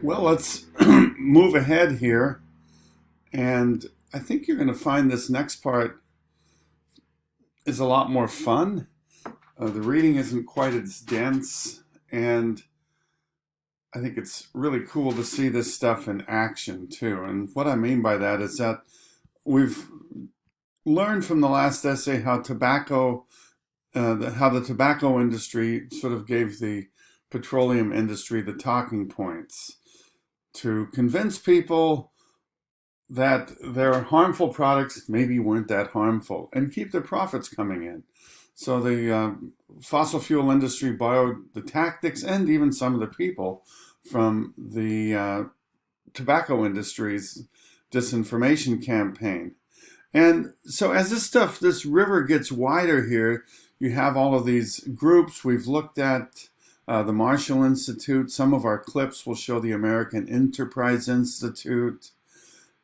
Well, let's move ahead here. And I think you're going to find this next part is a lot more fun. The reading isn't quite as dense. And I think it's really cool to see this stuff in action, too. And what I mean by that is that we've learned from the last essay how the tobacco industry sort of gave the petroleum industry the talking points to convince people that their harmful products maybe weren't that harmful and keep their profits coming in. So the fossil fuel industry borrowed the tactics and even some of the people from the tobacco industry's disinformation campaign. And so as this river gets wider here, you have all of these groups. We've looked at the Marshall Institute. Some of our clips will show the American Enterprise Institute.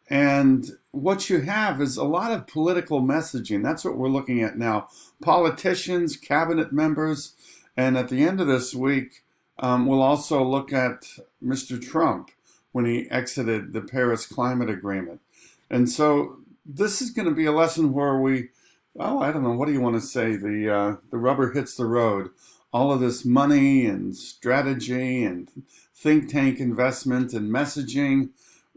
And what you have is a lot of political messaging. That's what we're looking at now. Politicians, cabinet members, and at the end of this week, we'll also look at Mr. Trump when he exited the Paris Climate Agreement. And so this is going to be a lesson where I don't know, what do you want to say? The rubber hits the road. All of this money and strategy and think tank investment and messaging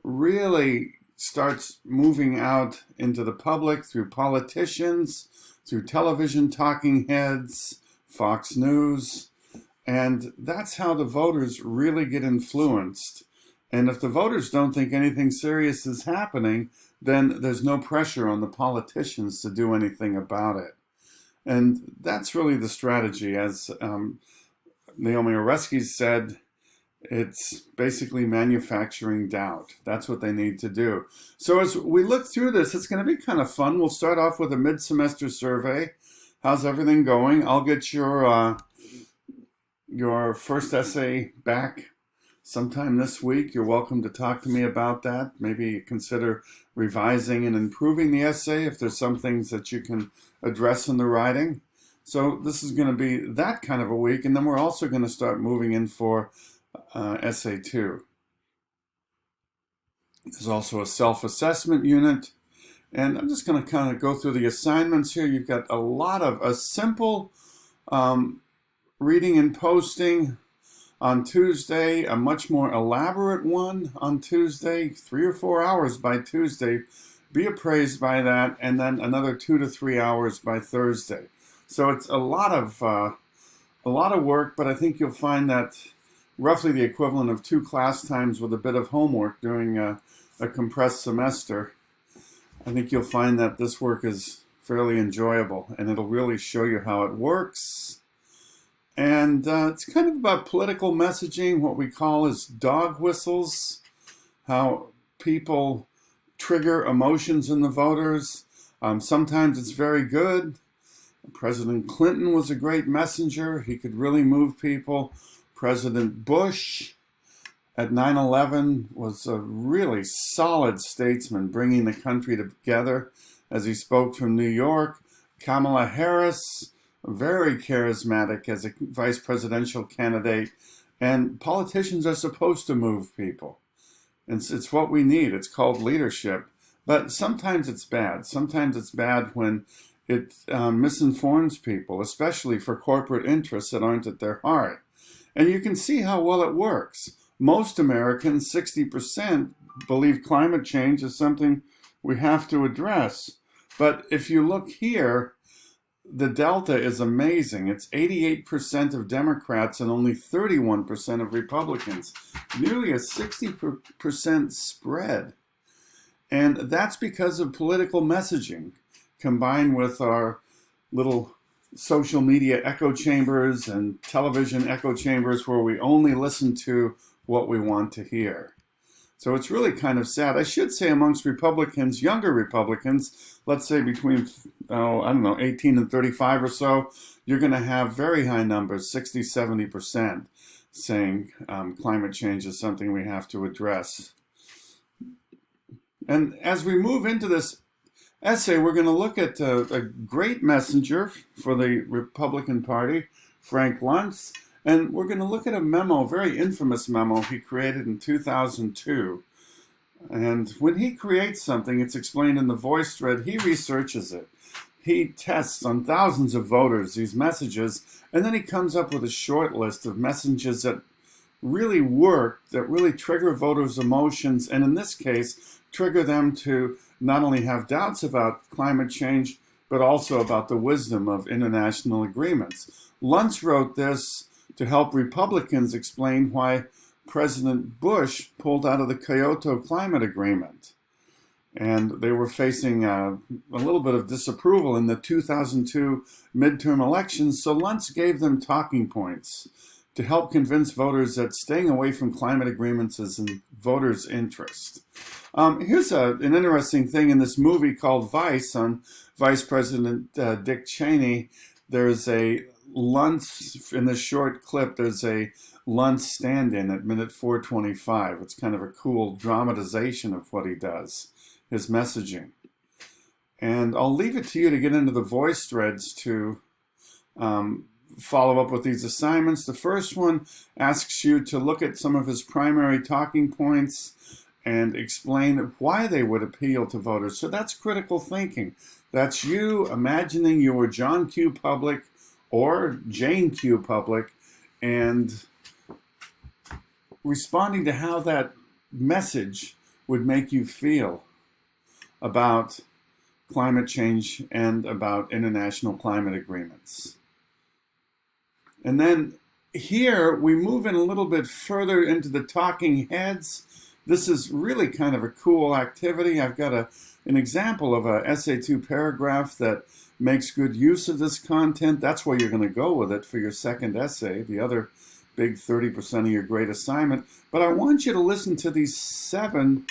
really starts moving out into the public through politicians, through television talking heads, Fox News, and that's how the voters really get influenced. And if the voters don't think anything serious is happening, then there's no pressure on the politicians to do anything about it. And that's really the strategy. As Naomi Oreskes said, it's basically manufacturing doubt. That's what they need to do. So as we look through this, it's going to be kind of fun. We'll start off with a mid-semester survey. How's everything going? I'll get your first essay back sometime this week. You're welcome to talk to me about that. Maybe consider revising and improving the essay if there's some things that you can address in the writing. So this is going to be that kind of a week. And then we're also going to start moving in for essay 2. There's also a self-assessment unit. And I'm just going to kind of go through the assignments here. You've got a simple reading and posting on Tuesday, a much more elaborate one on Tuesday, 3 or 4 hours by Tuesday. Be appraised by that, and then another 2 to 3 hours by Thursday. So it's a lot of work, but I think you'll find that roughly the equivalent of 2 class times with a bit of homework during a compressed semester. I think you'll find that this work is fairly enjoyable, and it'll really show you how it works. And it's kind of about political messaging, what we call as dog whistles, how people trigger emotions in the voters. Sometimes it's very good. President Clinton was a great messenger. He could really move people. President Bush at 9/11 was a really solid statesman, bringing the country together as he spoke from New York. Kamala Harris, very charismatic as a vice presidential candidate. And politicians are supposed to move people. It's what we need. It's called leadership. But sometimes it's bad. Sometimes it's bad when it misinforms people, especially for corporate interests that aren't at their heart. And you can see how well it works. Most Americans, 60%, believe climate change is something we have to address. But if you look here, the delta is amazing. It's 88% of Democrats and only 31% of Republicans. Nearly a 60% spread. And that's because of political messaging combined with our little social media echo chambers and television echo chambers where we only listen to what we want to hear. So it's really kind of sad. I should say amongst Republicans, younger Republicans, let's say between, 18 and 35 or so, you're going to have very high numbers, 60, 70%, saying climate change is something we have to address. And as we move into this essay, we're going to look at a great messenger for the Republican Party, Frank Luntz, And we're going to look at a memo, a very infamous memo he created in 2002. And when he creates something, it's explained in the voice thread, he researches it. He tests on thousands of voters these messages, and then he comes up with a short list of messages that really work, that really trigger voters' emotions, and in this case, trigger them to not only have doubts about climate change, but also about the wisdom of international agreements. Luntz wrote this to help Republicans explain why President Bush pulled out of the Kyoto Climate Agreement. And they were facing a little bit of disapproval in the 2002 midterm elections, so Luntz gave them talking points to help convince voters that staying away from climate agreements is in voters' interest. Here's an interesting thing in this movie called Vice on Vice President Dick Cheney. There's a Luntz, in this short clip, there's a Luntz stand-in at minute 425. It's kind of a cool dramatization of what he does, his messaging. And I'll leave it to you to get into the voice threads to follow up with these assignments. The first one asks you to look at some of his primary talking points and explain why they would appeal to voters. So that's critical thinking. That's you imagining you were John Q. Public or Jane Q. Public and responding to how that message would make you feel about climate change and about international climate agreements. And then here we move in a little bit further into the talking heads. This is really kind of a cool activity. I've got an example of a essay 2 paragraph that makes good use of this content. That's where you're going to go with it for your second essay, the other big 30% of your grade assignment. But I want you to listen to these 7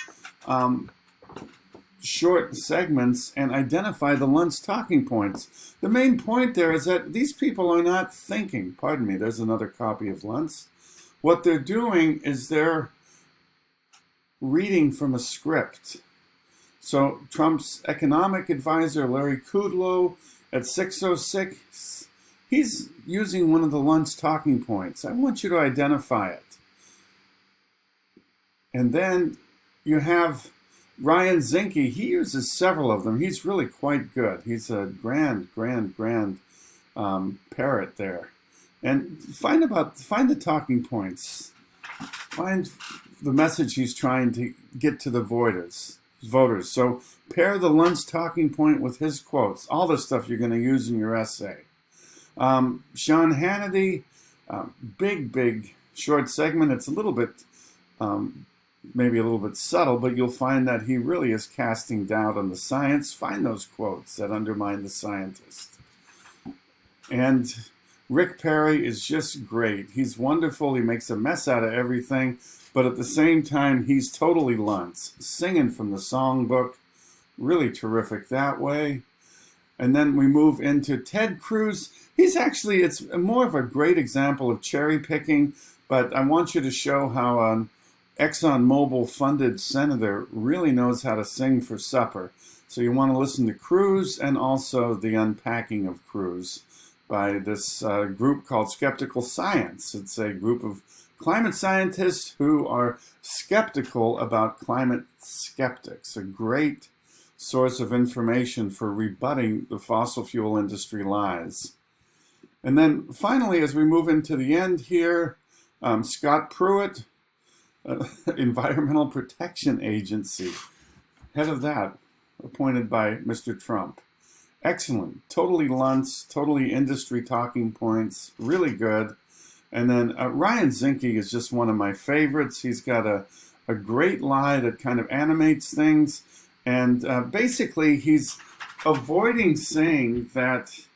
short segments and identify the Luntz talking points. The main point there is that these people are not thinking. Pardon me, there's another copy of Luntz. What they're doing is they're reading from a script. So Trump's economic advisor, Larry Kudlow, at 6:06, he's using one of the Luntz talking points. I want you to identify it. And then you have Ryan Zinke. He uses several of them. He's really quite good. He's a grand parrot there. And find the talking points. Find the message he's trying to get to the voters. So pair the Luntz talking point with his quotes. All the stuff you're going to use in your essay. Sean Hannity, big short segment. It's a little bit maybe a little bit subtle, but you'll find that he really is casting doubt on the science. Find those quotes that undermine the scientist. And Rick Perry is just great. He's wonderful. He makes a mess out of everything, but at the same time, he's totally Luntz, singing from the songbook. Really terrific that way. And then we move into Ted Cruz. It's more of a great example of cherry picking, but I want you to show how ExxonMobil funded senator really knows how to sing for supper. So you want to listen to Cruz and also The Unpacking of Cruz by this group called Skeptical Science. It's a group of climate scientists who are skeptical about climate skeptics, a great source of information for rebutting the fossil fuel industry lies. And then finally, as we move into the end here, Scott Pruitt, Environmental Protection Agency, head of that, appointed by Mr. Trump. Excellent, totally Luntz, totally industry talking points, really good. And then Ryan Zinke is just one of my favorites. He's got a great lie that kind of animates things. And basically, he's avoiding saying that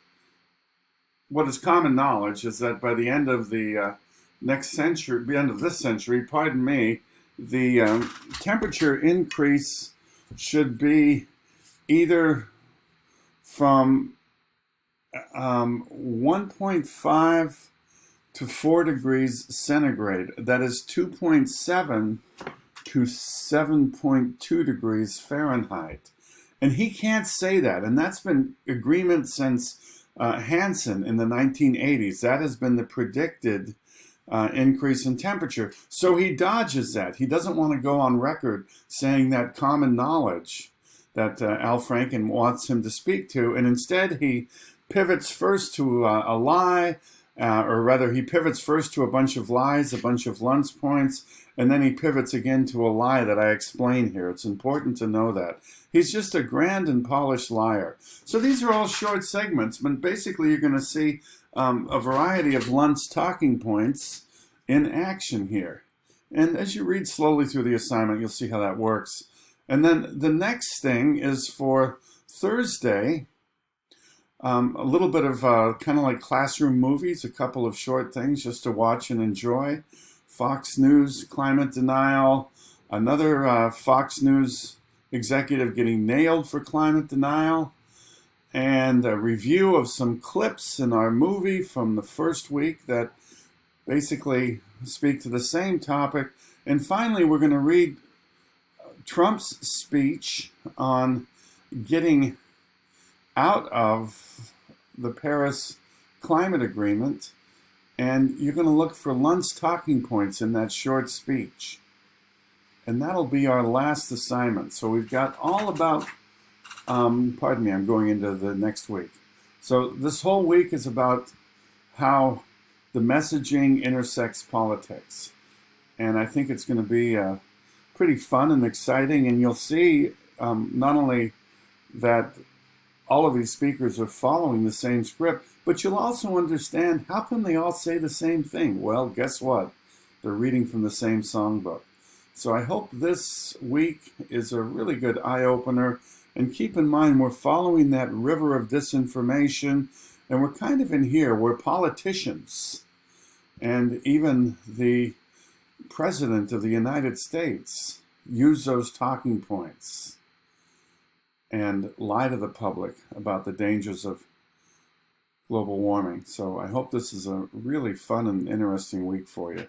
what is common knowledge is that by the end of the next century, the end of this century, the temperature increase should be either from 1.5 to 4 degrees centigrade. That is 2.7 to 7.2 degrees Fahrenheit. And he can't say that. And that's been agreement since Hansen in the 1980s. That has been the predicted increase in temperature. So he dodges that. He doesn't want to go on record saying that common knowledge that Al Franken wants him to speak to, and instead he pivots first to a lie, or rather he pivots first to a bunch of lies, a bunch of lunch points, and then he pivots again to a lie that I explain here. It's important to know that. He's just a grand and polished liar. So these are all short segments, but basically you're going to see a variety of Lunt's talking points in action here. And as you read slowly through the assignment, you'll see how that works. And then the next thing is for Thursday, a little bit of kind of like classroom movies, a couple of short things just to watch and enjoy. Fox News climate denial, another Fox News executive getting nailed for climate denial, and a review of some clips in our movie from the first week that basically speak to the same topic. And finally, we're going to read Trump's speech on getting out of the Paris Climate Agreement, and you're going to look for Lunt's talking points in that short speech. And that'll be our last assignment. So we've got all about, pardon me, I'm going into the next week. So this whole week is about how the messaging intersects politics. And I think it's going to be pretty fun and exciting. And you'll see not only that all of these speakers are following the same script, but you'll also understand how come they all say the same thing. Well, guess what? They're reading from the same songbook. So I hope this week is a really good eye-opener. And keep in mind, we're following that river of disinformation, and we're kind of in here where politicians and even the President of the United States use those talking points and lie to the public about the dangers of global warming. So I hope this is a really fun and interesting week for you.